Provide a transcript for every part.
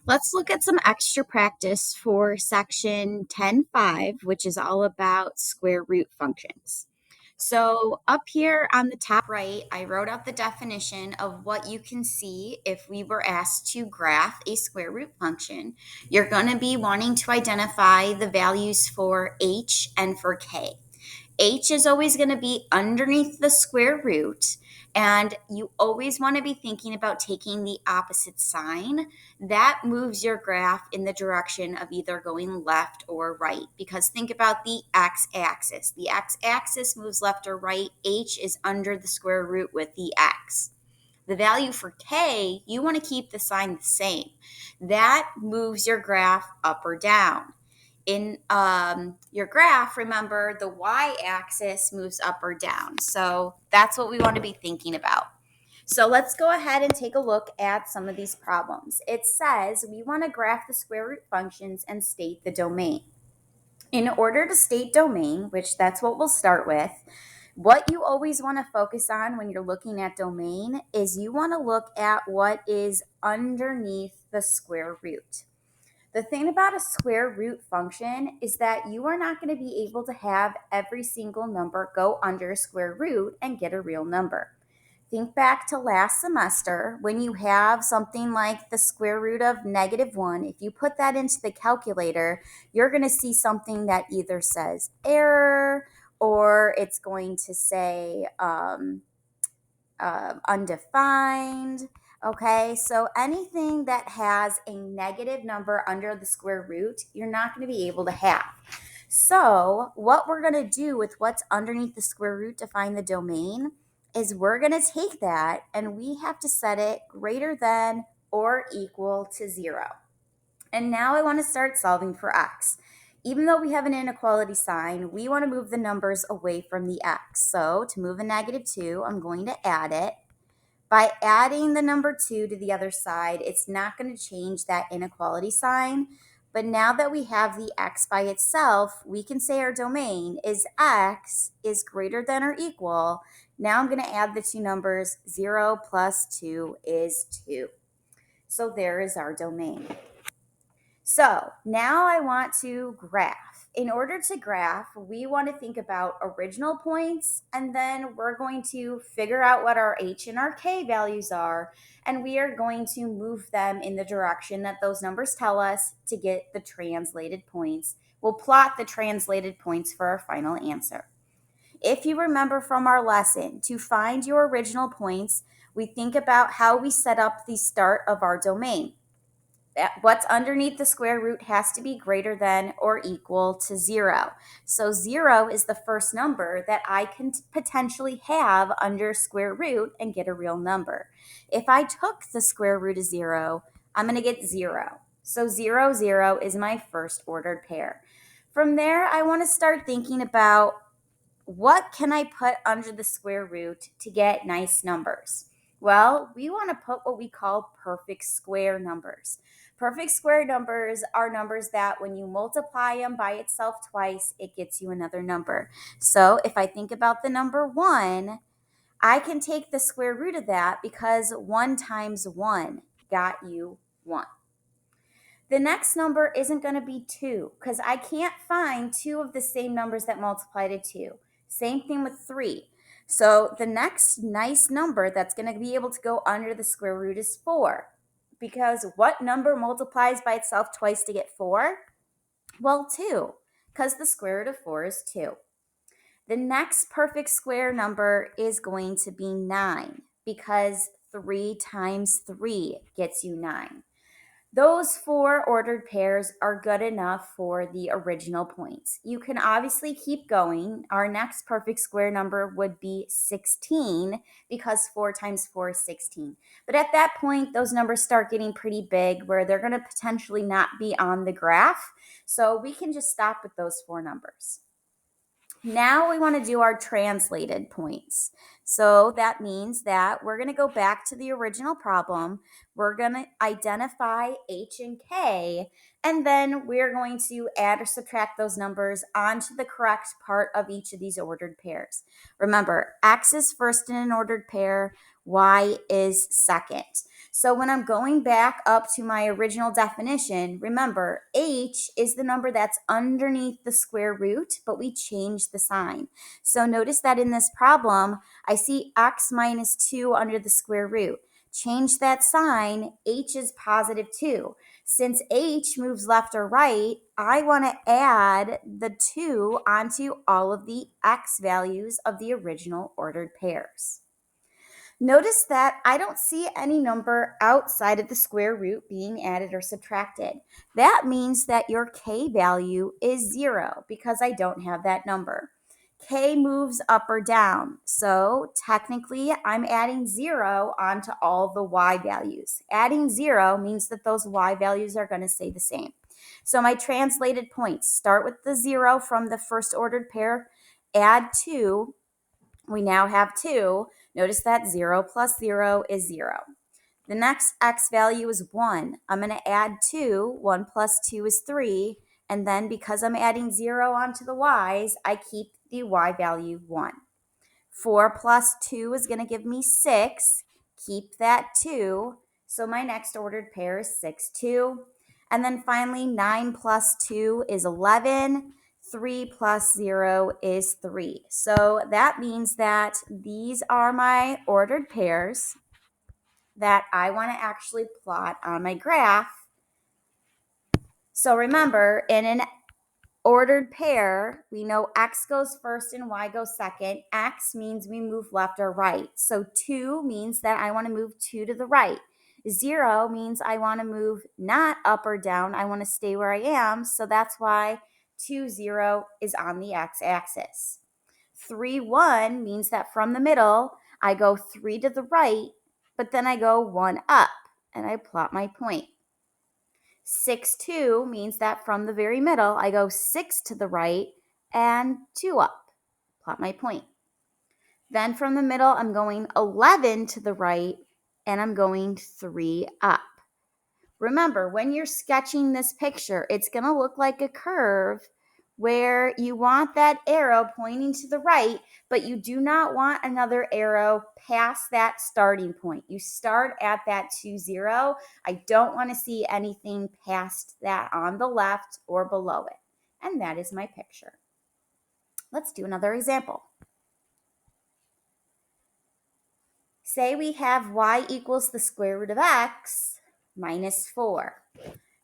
Let's look at some extra practice for section 10.5, which is all about square root functions. So up here on the top right, I wrote out the definition of what you can see if we were asked to graph a square root function. You're going to be wanting to identify the values for h and for k. H is always going to be underneath the square root, and you always want to be thinking about taking the opposite sign. That moves your graph in the direction of either going left or right, because think about the x-axis. The x-axis moves left or right. H is under the square root with the x. The value for k, you want to keep the sign the same. That moves your graph up or down. In your graph, remember the y-axis moves up or down. So that's what we want to be thinking about. So let's go ahead and take a look at some of these problems. It says we want to graph the square root functions and state the domain. In order to state domain, which that's what we'll start with, what you always want to focus on when you're looking at domain is you want to look at what is underneath the square root. The thing about a square root function is that you are not going to be able to have every single number go under a square root and get a real number. Think back to last semester when you have something like the square root of -1. If you put that into the calculator, you're going to see something that either says error or it's going to say undefined. Okay, so anything that has a negative number under the square root, you're not going to be able to have. So what we're going to do with what's underneath the square root to find the domain is we're going to take that and we have to set it greater than or equal to 0. And now I want to start solving for x. Even though we have an inequality sign, we want to move the numbers away from the x. So to move a -2, I'm going to add it. By adding the number 2 to the other side, it's not going to change that inequality sign. But now that we have the x by itself, we can say our domain is x is greater than or equal. Now I'm going to add the two numbers. 0 plus 2 is 2. So there is our domain. So now I want to graph. In order to graph, we want to think about original points, and then we're going to figure out what our h and our k values are, and we are going to move them in the direction that those numbers tell us to get the translated points. We'll plot the translated points for our final answer. If you remember from our lesson, to find your original points, we think about how we set up the start of our domain. What's underneath the square root has to be greater than or equal to 0. So 0 is the first number that I can potentially have under square root and get a real number. If I took the square root of 0, I'm going to get 0. So 0, 0 is my first ordered pair. From there, I want to start thinking about what can I put under the square root to get nice numbers? Well, we want to put what we call perfect square numbers. Perfect square numbers are numbers that when you multiply them by itself twice, it gets you another number. So if I think about the number 1, I can take the square root of that because 1 times 1 got you 1. The next number isn't going to be 2 because I can't find two of the same numbers that multiply to 2. Same thing with 3. So the next nice number that's going to be able to go under the square root is 4. Because what number multiplies by itself twice to get 4? Well, 2, because the square root of 4 is 2. The next perfect square number is going to be 9 because 3 times 3 gets you 9. Those 4 ordered pairs are good enough for the original points. You can obviously keep going. Our next perfect square number would be 16 because 4 times 4 is 16. But at that point, those numbers start getting pretty big where they're going to potentially not be on the graph. So we can just stop with those 4 numbers. Now we want to do our translated points. So that means that we're going to go back to the original problem. We're going to identify h and k, and then we're going to add or subtract those numbers onto the correct part of each of these ordered pairs. Remember, x is first in an ordered pair, y is second. So when I'm going back up to my original definition, remember, h is the number that's underneath the square root, but we changed the sign. So notice that in this problem, I see x minus 2 under the square root. Change that sign, h is positive 2. Since h moves left or right, I want to add the 2 onto all of the x values of the original ordered pairs. Notice that I don't see any number outside of the square root being added or subtracted. That means that your k value is 0 because I don't have that number. K moves up or down, so technically I'm adding 0 onto all the y values. Adding 0 means that those y values are going to stay the same. So my translated points start with the 0 from the first ordered pair, add 2. We now have 2. Notice that 0 plus 0 is 0. The next x value is 1. I'm going to add 2. 1 plus 2 is 3. And then because I'm adding 0 onto the y's, I keep the y value 1. 4 plus 2 is going to give me 6. Keep that 2. So my next ordered pair is 6, 2. And then finally, 9 plus 2 is 11. 3 plus 0 is 3. So that means that these are my ordered pairs that I want to actually plot on my graph. So remember, in an ordered pair, we know x goes first and y goes second. X means we move left or right. So 2 means that I want to move 2 to the right. 0 means I want to move not up or down. I want to stay where I am. So that's why 2, 0 is on the x-axis. 3, 1 means that from the middle, I go 3 to the right, but then I go 1 up, and I plot my point. 6, 2 means that from the very middle, I go 6 to the right and 2 up. Plot my point. Then from the middle, I'm going 11 to the right and I'm going 3 up. Remember, when you're sketching this picture, it's going to look like a curve where you want that arrow pointing to the right, but you do not want another arrow past that starting point. You start at that 2, 0. I don't want to see anything past that on the left or below it. And that is my picture. Let's do another example. Say we have y equals the square root of x minus 4.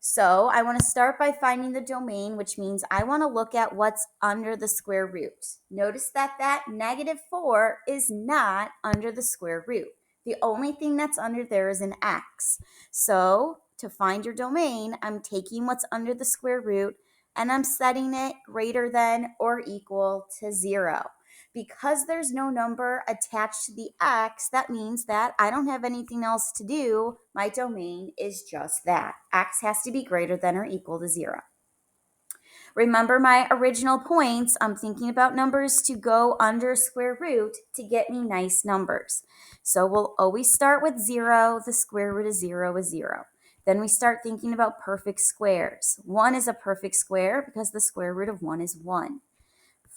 So I want to start by finding the domain, which means I want to look at what's under the square root. Notice that that negative 4 is not under the square root. The only thing that's under there is an x. So to find your domain, I'm taking what's under the square root and I'm setting it greater than or equal to 0. Because there's no number attached to the x, that means that I don't have anything else to do. My domain is just that. X has to be greater than or equal to 0. Remember my original points. I'm thinking about numbers to go under square root to get me nice numbers. So we'll always start with 0. The square root of 0 is 0. Then we start thinking about perfect squares. 1 is a perfect square because the square root of 1 is 1.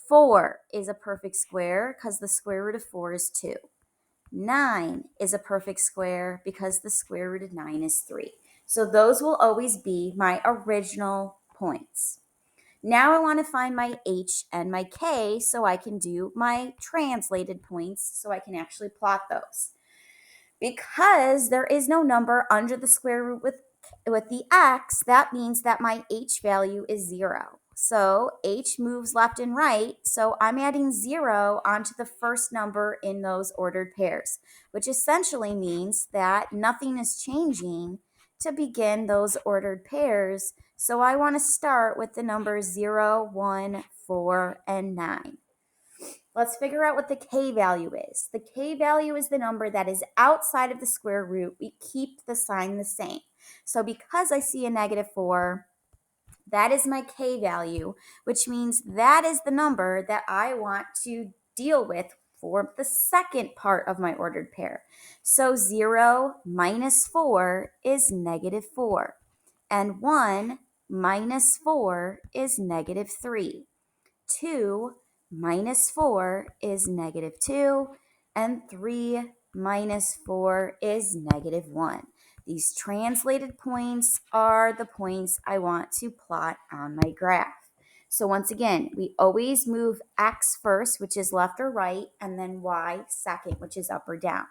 4 is a perfect square because the square root of 4 is 2. 9 is a perfect square because the square root of 9 is 3. So those will always be my original points. Now I want to find my h and my k so I can do my translated points so I can actually plot those. Because there is no number under the square root with the x, that means that my h value is 0. So h moves left and right, so I'm adding 0 onto the first number in those ordered pairs, which essentially means that nothing is changing to begin those ordered pairs. So I want to start with the numbers 0, 1, 4, and 9. Let's figure out what the k value is. The k value is the number that is outside of the square root. We keep the sign the same. So because I see a negative 4, that is my k value, which means that is the number that I want to deal with for the second part of my ordered pair. So 0 minus 4 is negative 4, and 1 minus 4 is negative 3. 2 minus 4 is negative 2, and 3 minus 4 is negative 1. These translated points are the points I want to plot on my graph. So once again, we always move x first, which is left or right, and then y second, which is up or down.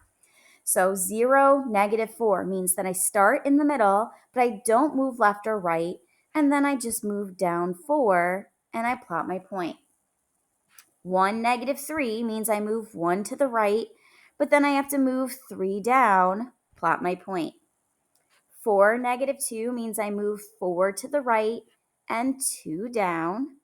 So 0, -4 means that I start in the middle, but I don't move left or right, and then I just move down 4 and I plot my point. 1, -3 means I move 1 to the right, but then I have to move 3 down, plot my point. 4, -2 means I move 4 to the right and 2 down.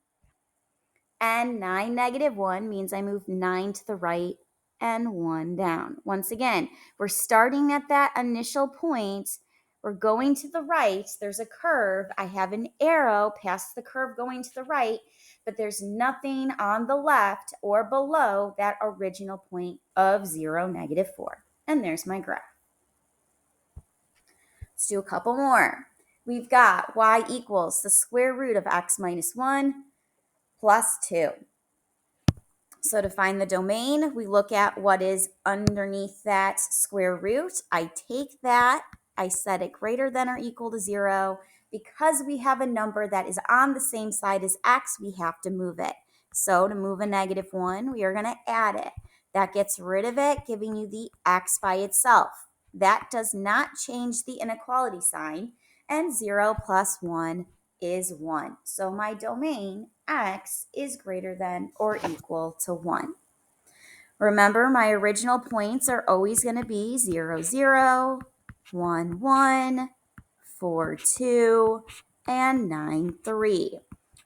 And 9, -1 means I move 9 to the right and 1 down. Once again, we're starting at that initial point. We're going to the right. There's a curve. I have an arrow past the curve going to the right, but there's nothing on the left or below that original point of 0, -4. And there's my graph. Let's do a couple more. We've got y equals the square root of x minus 1 plus 2. So to find the domain, we look at what is underneath that square root. I take that, I set it greater than or equal to 0. Because we have a number that is on the same side as x, we have to move it. So to move a -1, we are going to add it. That gets rid of it, giving you the x by itself. That does not change the inequality sign, and 0 plus 1 is 1. So my domain, x, is greater than or equal to 1. Remember, my original points are always going to be 0, 0, 1, 1, 4, 2, and 9, 3.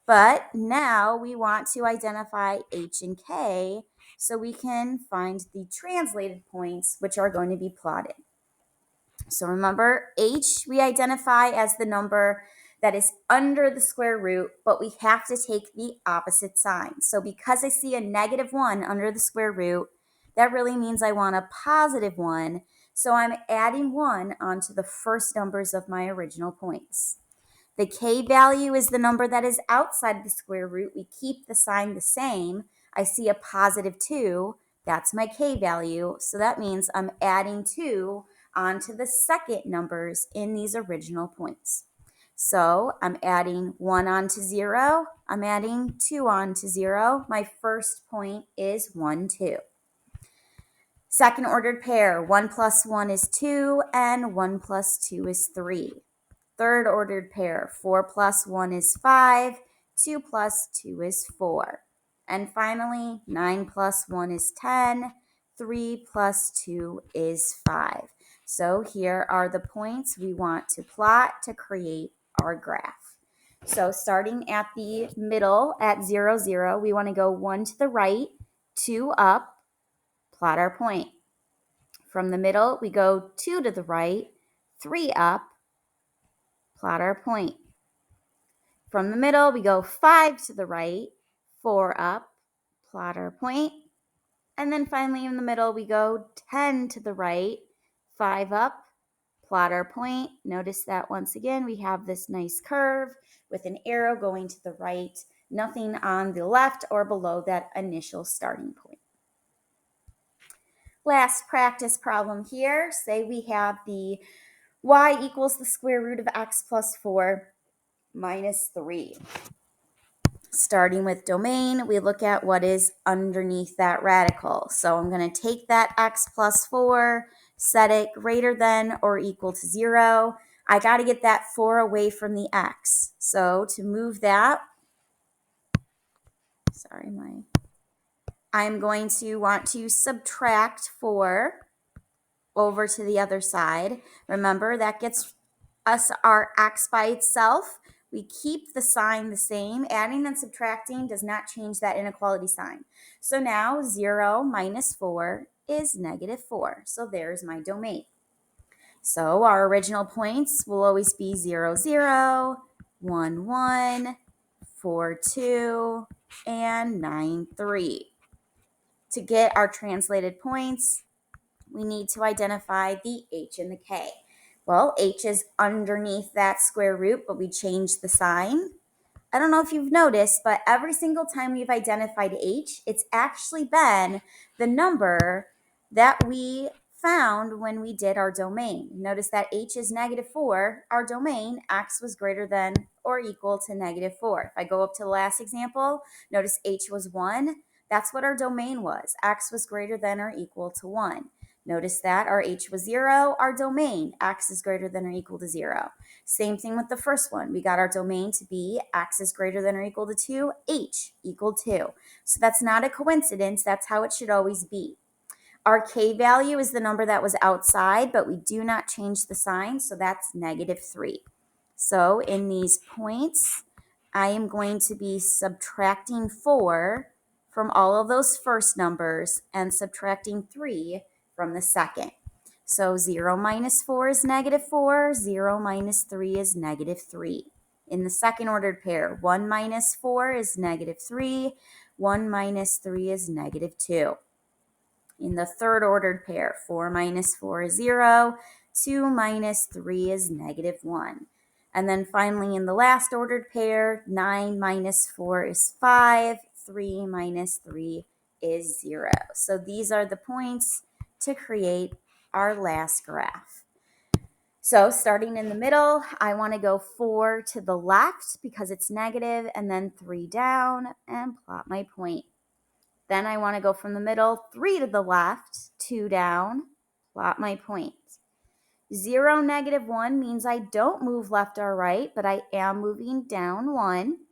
But now we want to identify h and k so we can find the translated points, which are going to be plotted. So remember, h we identify as the number that is under the square root, but we have to take the opposite sign. So because I see a -1 under the square root, that really means I want a +1. So I'm adding 1 onto the first numbers of my original points. The k value is the number that is outside the square root. We keep the sign the same. I see a +2. That's my k value. So that means I'm adding 2 onto the second numbers in these original points. So I'm adding 1 onto 0. I'm adding 2 onto 0. My first point is 1, 2. Second ordered pair, 1 plus 1 is 2, and 1 plus 2 is 3. Third ordered pair, 4 plus 1 is 5, 2 plus 2 is 4. And finally, 9 plus 1 is 10, 3 plus 2 is 5. So here are the points we want to plot to create our graph. So starting at the middle at 0, 0, we want to go 1 to the right, 2 up, plot our point. From the middle, we go 2 to the right, 3 up, plot our point. From the middle, we go 5 to the right, 4 up, plot our point. And then finally in the middle, we go 10 to the right, 5 up, plot our point. Notice that once again, we have this nice curve with an arrow going to the right, nothing on the left or below that initial starting point. Last practice problem here. Say we have the y equals the square root of x plus 4 minus 3. Starting with domain, we look at what is underneath that radical. So I'm going to take that x plus 4, set it greater than or equal to 0. I got to get that 4 away from the x. So to move that, I'm going to want to subtract 4 over to the other side. Remember, that gets us our x by itself. We keep the sign the same. Adding and subtracting does not change that inequality sign. So now 0 minus 4 is -4. So there's my domain. So our original points will always be 0, 0, 1, 1, 4, 2, and 9, 3. To get our translated points, we need to identify the h and the k. Well, h is underneath that square root, but we changed the sign. I don't know if you've noticed, but every single time we've identified h, it's actually been the number that we found when we did our domain. Notice that h is -4. Our domain, x was greater than or equal to -4. If I go up to the last example, notice h was 1. That's what our domain was. X was greater than or equal to 1. Notice that our h was 0. Our domain, x is greater than or equal to 0. Same thing with the first one. We got our domain to be x is greater than or equal to 2, h equal 2. So that's not a coincidence. That's how it should always be. Our k value is the number that was outside, but we do not change the sign, so that's -3. So in these points, I am going to be subtracting 4 from all of those first numbers and subtracting 3 from the second. So 0 minus 4 is -4, 0 minus 3 is -3. In the second ordered pair, 1 minus 4 is -3, 1 minus 3 is -2. In the third ordered pair, 4 minus 4 is 0, 2 minus 3 is -1. And then finally in the last ordered pair, 9 minus 4 is 5, 3 minus 3 is 0. So these are the points to create our last graph. So starting in the middle, I want to go 4 to the left because it's negative, and then 3 down and plot my point. Then I want to go from the middle, 3 to the left, 2 down, plot my point. 0, -1 means I don't move left or right, but I am moving down 1.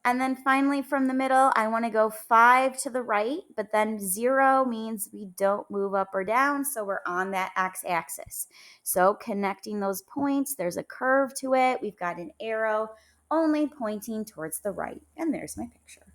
And then finally from the middle, I want to go 5 to the right, but then 0 means we don't move up or down, so we're on that x-axis. So connecting those points, there's a curve to it. We've got an arrow only pointing towards the right. And there's my picture.